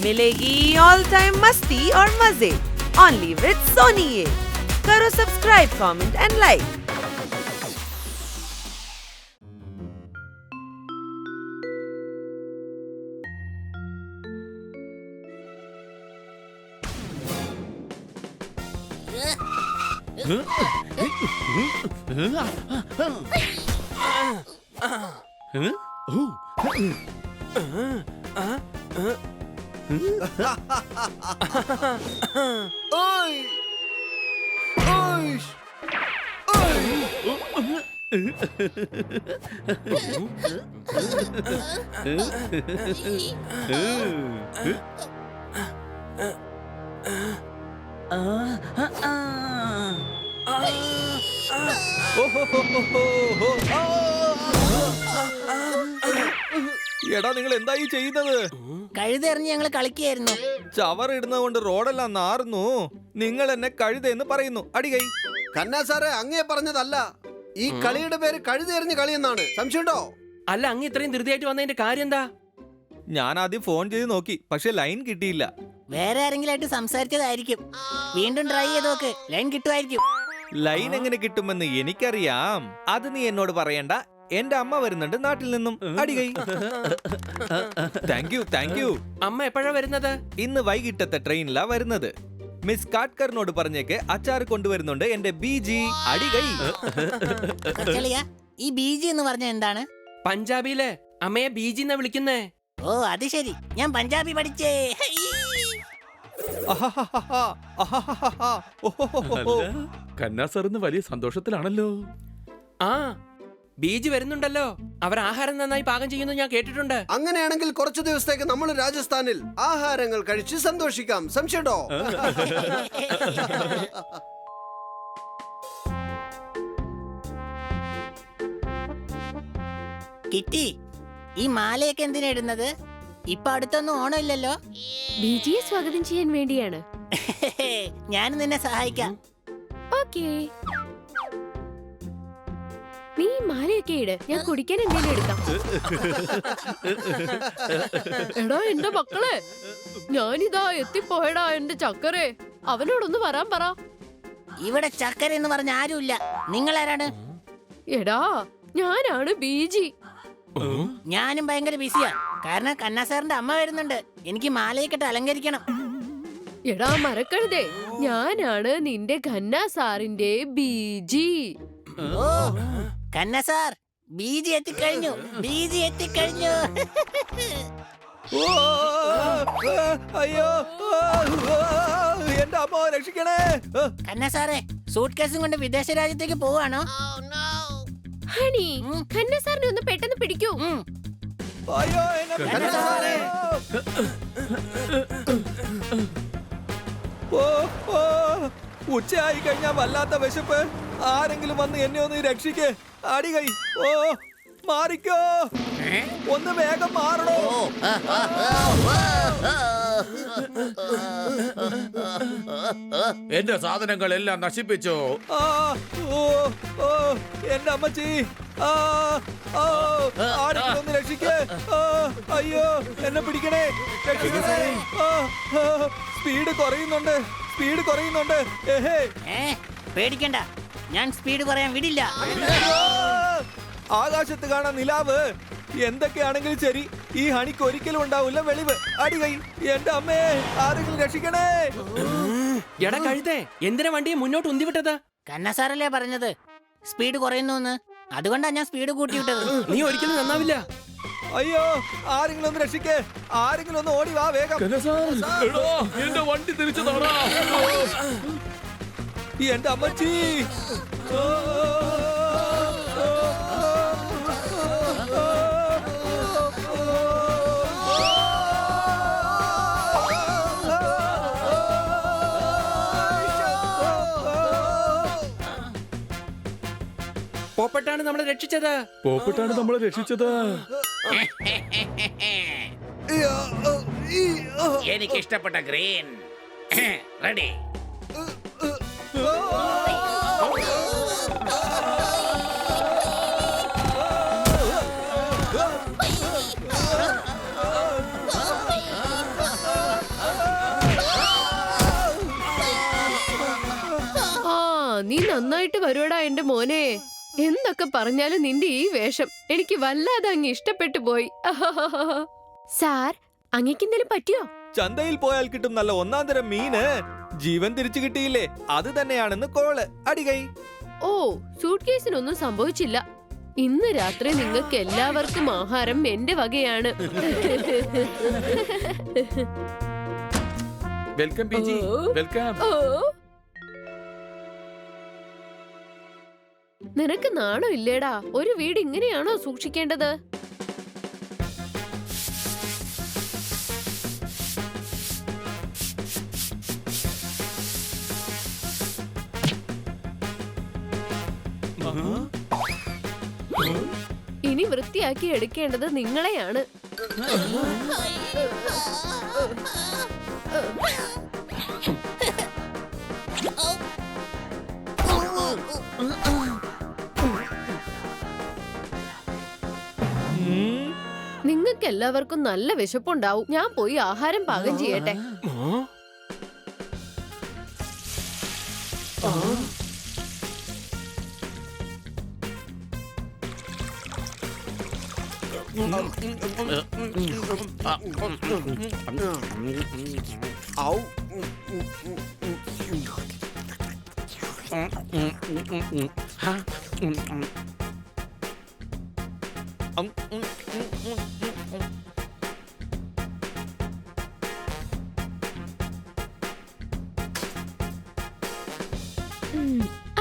मिलेगी all time मस्ती और मजे ओनली विद सोनी ये। करो सब्सक्राइब, कमेंट एंड लाइक। എടാ നിങ്ങൾ എന്തായി ചെയ്യുന്നത്? കഴുതെറിഞ്ഞ് ഞങ്ങൾ കളിക്കുകയായിരുന്നു. ചവർ ഇടുന്നത് കൊണ്ട് റോഡെല്ലാം നാറുന്നു. നിങ്ങൾ എന്നെ കഴുതെന്ന് പറയുന്നു. അടികൈ. കന്നാ സാറേ, അങ്ങേ പറഞ്ഞതല്ല. ഈ കളിയുടെ പേര് കഴുതെറിഞ്ഞ് കളി എന്നാണ്. സംശയമുണ്ടോ? അല്ല, അങ്ങ് ഇത്രയും ധൃതിയായിട്ട് വന്നതിന്റെ കാര്യം എന്താ? ഞാൻ ആദ്യം ഫോൺ ചെയ്ത് നോക്കി, പക്ഷെ ലൈൻ കിട്ടിയില്ല. വേറെ ആരെങ്കിലും ആയിട്ട് സംസാരിച്ചതായിരിക്കും. വീണ്ടും ട്രൈ ചെയ്ത് നോക്ക്, ലൈൻ കിട്ടുമായിരിക്കും. ലൈൻ എങ്ങനെ കിട്ടുമെന്ന് എനിക്കറിയാം. അത് നീ എന്നോട് പറയണ്ട. എന്റെ അമ്മ വരുന്നുണ്ട് നാട്ടിൽ നിന്നും. അടികൈ. Thank you. അമ്മ എപ്പോഴാ വരുന്നത്? ഇന്ന് വൈകിട്ടത്തെ ട്രെയിനിലാ വരുന്നത്. മിസ് കാട്ട്കറിനോട് പറഞ്ഞേക്ക് അച്ചാർ കൊണ്ടുവരുന്നുണ്ട് എന്റെ ബീജി. അടികൈ. കൊച്ചളിയാ, ഈ ബീജി എന്ന് പറഞ്ഞ എന്താണ്? പഞ്ചാബിയിലെ അമ്മയെ ബീജി എന്നാ വിളിക്കുന്നേ. ഓ, അത് ശരി. ഞാൻ പഞ്ചാബി പഠിച്ചേ. കന്നാ സാറിന് വലിയ സന്തോഷത്തിലാണല്ലോ. ആ, ബീജി വരുന്നുണ്ടല്ലോ. അവർ ആഹാരം നന്നായി പാകം ചെയ്യുന്നു ഞാൻ കേട്ടിട്ടുണ്ട്. അങ്ങനെയാണെങ്കിൽ കുറച്ചു ദിവസത്തേക്ക് നമ്മൾ രാജസ്ഥാനിൽ ആഹാരങ്ങൾ കഴിച്ച് സന്തോഷിക്കാം. സംശയമുണ്ടോ? കിറ്റി, ഈ മാലയൊക്കെ എന്തിനാ ഇടുന്നത്? ഇപ്പൊ അടുത്തൊന്നും ഓണം ഇല്ലല്ലോ. ബീജിയെ സ്വാഗതം ചെയ്യാൻ വേണ്ടിയാണ്. ഞാൻ നിന്നെ സഹായിക്കാം. ഓക്കേ, നീ മാലയൊക്കെ ഇട്, ഞാൻ കുടിക്കാൻ എന്തെങ്കിലും എടുക്കാം. എടാ എന്റെ മക്കളെ, ഞാനിതാ എത്തിപ്പോയടാ എന്റെ ചക്കരെ. അവനോടൊന്ന് വരാൻ പറ. ഇവിടെ ചക്കര എന്ന് പറഞ്ഞ ആരുമില്ല. നിങ്ങൾ ആരാണ്? എടാ, ഞാനാണ് ബീജി. ഞാനും ഭയങ്കര ബിസിയാ. കാരണം കന്നാ സാറിന്റെ അമ്മ വരുന്നുണ്ട്. എനിക്ക് മാലയൊക്കെ അലങ്കരിക്കണം. എടാ മറക്കരുതേ, ഞാനാണ് നിന്റെ ഖന്നാ സാറിന്റെ ബീജി. ഓ, കന്നാ സാർ, ബീജി എത്തിക്കഴിഞ്ഞു. ബീജി എത്തിക്കഴിഞ്ഞു. അയ്യോ, എന്റെ അമ്മ രക്ഷിക്കണേ. കന്നാ സാറേ, സൂട്ട് കേസും കൊണ്ട് വിദേശ രാജ്യത്തേക്ക് പോവാണോ? ഹണി, ഖന്നാ സാറിനെ ഒന്ന് പെട്ടെന്ന് പിടിക്കൂ. അയ്യോ, കന്നാ സാറേ. ഉച്ചയായി കഴിഞ്ഞാ വല്ലാത്ത വിശപ്പ്. ആരെങ്കിലും വന്ന് എന്നെ ഒന്ന് രക്ഷിക്കേ. അടികൈ. ഓ, മാറിക്കോ. ഒന്ന് വേഗം മാറണോ. എന്റെ സാധനങ്ങളെല്ലാം നശിപ്പിച്ചു. എന്റെ അമ്മച്ചി. ആരെങ്കിലും ഒന്ന് രക്ഷിക്കേ. അയ്യോ, എന്നെ പിടിക്കണേ. സ്പീഡ് കുറയുന്നുണ്ട്. പേടിക്കണ്ട, ഞാൻ സ്പീഡ് പറയാൻ വിടില്ല. ആകാശത്ത് കാണാൻ നിലാവ്. എന്തൊക്കെയാണെങ്കിലും ശരി, ഈ ഹണിക്ക് ഒരിക്കലും ഉണ്ടാവില്ല വെളിവ്. അടികൈ. എന്റെ അമ്മേ, ആരെങ്കിലും രക്ഷിക്കണേ. എടാ കഴുതേ, എന്തിനാ വണ്ടിയെ മുന്നോട്ട് ഉന്തിവിട്ടത്? കന്നാ സാറല്ലേ പറഞ്ഞത് സ്പീഡ് കുറയുന്നു. അതുകൊണ്ടാ ഞാൻ സ്പീഡ് കൂട്ടിവിട്ടത്. നീ ഒരിക്കലും നന്നാവില്ല. അയ്യോ, ആരെങ്കിലും ഒന്ന് രക്ഷിക്കേ. ആരെങ്കിലും ഒന്ന് ഓടി വാ വേഗം. എന്റെ വണ്ടി തിരിച്ചതാണോ? എന്റെ അമ്മച്ചി. പോപ്പട്ടാണ് നമ്മളെ രക്ഷിച്ചത്. പോപ്പട്ടാണ് നമ്മളെ രക്ഷിച്ചത്. എനിക്ക് ഇഷ്ടപ്പെട്ട ഗ്രീൻ. റെഡി. നീ നന്നായിട്ട് വരുവടാ എന്റെ മോനെ. എന്തൊക്കെ പറഞ്ഞാലും നിന്റെ ഈ വേഷം എനിക്ക് വല്ലാതെ അങ്ങ് ഇഷ്ടപ്പെട്ടു പോയി. സാർ, അങ്ങേക്ക് എന്തെങ്കിലും പറ്റിയോ? ചന്തയിൽ പോയാൽ കിട്ടും നല്ല ഒന്നാം തരം മീന് ജീവൻ തിരിച്ചു കിട്ടിയില്ലേ, അത് തന്നെയാണെന്ന് കോള്. അടികൈ. ഓ, സൂട്ട് കേസിനൊന്നും സംഭവിച്ചില്ല. ഇന്ന് രാത്രി നിങ്ങൾക്ക് എല്ലാവർക്കും ആഹാരം എന്റെ വകയാണ്. Welcome Biji, welcome. ഓ, നിനക്ക് നാണം ഇല്ലേടാ? ഒരു വീട് ഇങ്ങനെയാണോ സൂക്ഷിക്കേണ്ടത്? ഇനി വൃത്തിയാക്കി എടുക്കേണ്ടത് നിങ്ങളെയാണ്. നിങ്ങൾക്ക് എല്ലാവർക്കും നല്ല വിശപ്പുണ്ടാവും. ഞാൻ പോയി ആഹാരം പാകം ചെയ്യട്ടെ. ഔ.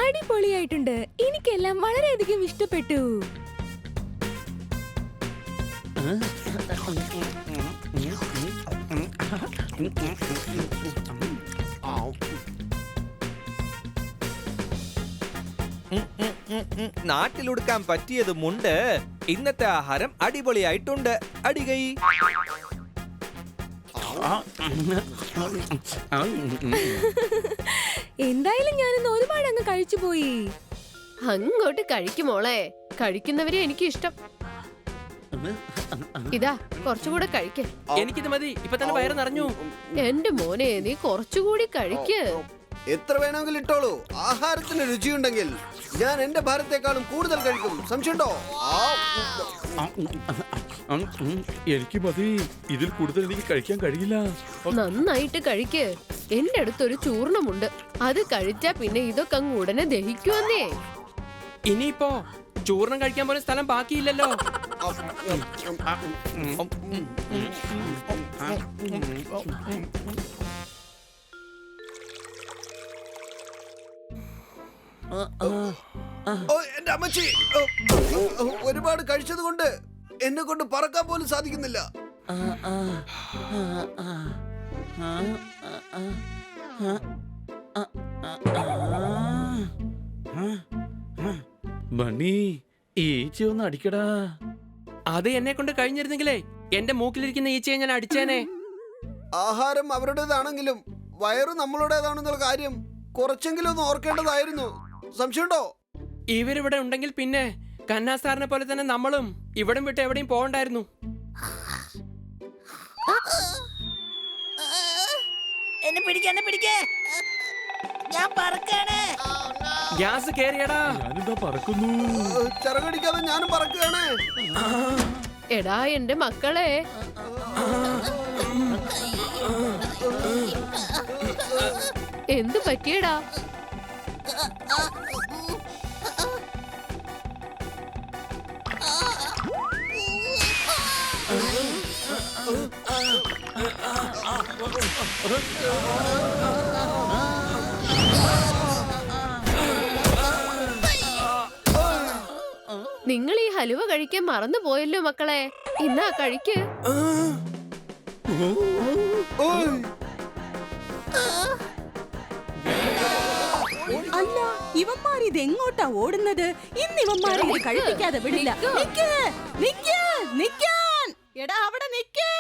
അടിപൊളിയായിട്ടുണ്ട്. എനിക്കെല്ലാം വളരെയധികം ഇഷ്ടപ്പെട്ടു. നാട്ടിലൊടുക്കാൻ പറ്റിയത് മുണ്ട്. ഇന്നത്തെ ആഹാരം അടിപൊളിയായിട്ടുണ്ട്. അടികൈ. എന്തായാലും ഞാനിന്ന് ഒരുപാട് അങ്ങ് കഴിച്ചു പോയി. അങ്ങോട്ട് കഴിക്കുമോളെ. കഴിക്കുന്നവരെ എനിക്ക് ഇഷ്ടം. ഇതാ, കുറച്ചുകൂടെ കഴിക്ക്. എനിക്കിത് മതി, ഇപ്പൊ തന്നെ വയറ് നിറഞ്ഞു. എന്റെ മോനെ, നീ കുറച്ചുകൂടി കഴിക്ക്. എത്ര വേണമെങ്കിലും ഇട്ടോളൂ. ആഹാരത്തിന് രുചിയുണ്ടെങ്കിൽ ഞാൻ എന്റെ ഭാരത്തെക്കാളും കൂടുതൽ കഴിക്കും. സംശയമുണ്ടോ? എനിക്ക് മതി, ഇതിൽ കൂടുതൽ എനിക്ക് കഴിക്കാൻ കഴിയില്ല. നന്നായിട്ട് കഴിക്ക്. എന്റെ അടുത്തൊരു ചൂർണമുണ്ട്. അത് കഴിച്ചാ പിന്നെ ഇതൊക്കെ അങ്ങ് ഉടനെ ദഹിക്കുവന്നേ. ഇനിയിപ്പോ ചൂർണം കഴിക്കാൻ പോലും സ്ഥലം ബാക്കിയില്ലല്ലോ. ഓ, എന്റെ അമ്മച്ചി. ഒരുപാട് കഴിച്ചത് കൊണ്ട് എന്നെ കൊണ്ട് പറക്കാൻ പോലും സാധിക്കുന്നില്ല. ബണ്ണി, ഈച്ചയൊന്ന് അടിക്കടാ. അത് എന്നെ കൊണ്ട് കഴിഞ്ഞിരുന്നെങ്കിലേ എന്റെ മൂക്കിലിരിക്കുന്ന ഈച്ചയെ ഞാൻ അടിച്ചേനെ. ആഹാരം അവരുടേതാണെങ്കിലും വയറ് നമ്മളുടേതാണെന്നുള്ള കാര്യം കുറച്ചെങ്കിലും ഒന്ന് ഓർക്കേണ്ടതായിരുന്നു. സംശയമുണ്ടോ? ഇവരിവിടെ ഉണ്ടെങ്കിൽ പിന്നെ കന്നാ സാറിനെ പോലെ തന്നെ നമ്മളും ഇവിടം വിട്ട് എവിടെയും പോകണ്ടായിരുന്നു. എന്നെ പിടിക്കേ, ഞാൻ പറക്കാണ്. ഗ്യാസ് കേറിയടാ. ഞാനിതാ പറക്കുന്നു. ചിറകടിക്കാതെ ഞാനും പറക്കുകയാണ്. എടാ എന്റെ മക്കളെ, എന്ത് പറ്റിയടാ? നിങ്ങൾ ഈ ഹലുവ കഴിക്കാൻ മറന്നു പോയല്ലോ മക്കളെ. ഇന്നാ കഴിക്ക്. അല്ല, ഇവന്മാർ ഇത് എങ്ങോട്ടാ ഓടുന്നത്? ഇന്ന് ഇവന്മാരെ ഇത് കഴിപ്പിക്കാതെ വിടില്ല. നിക്കാൻ! എടാ, അവിടെ നിക്കേ.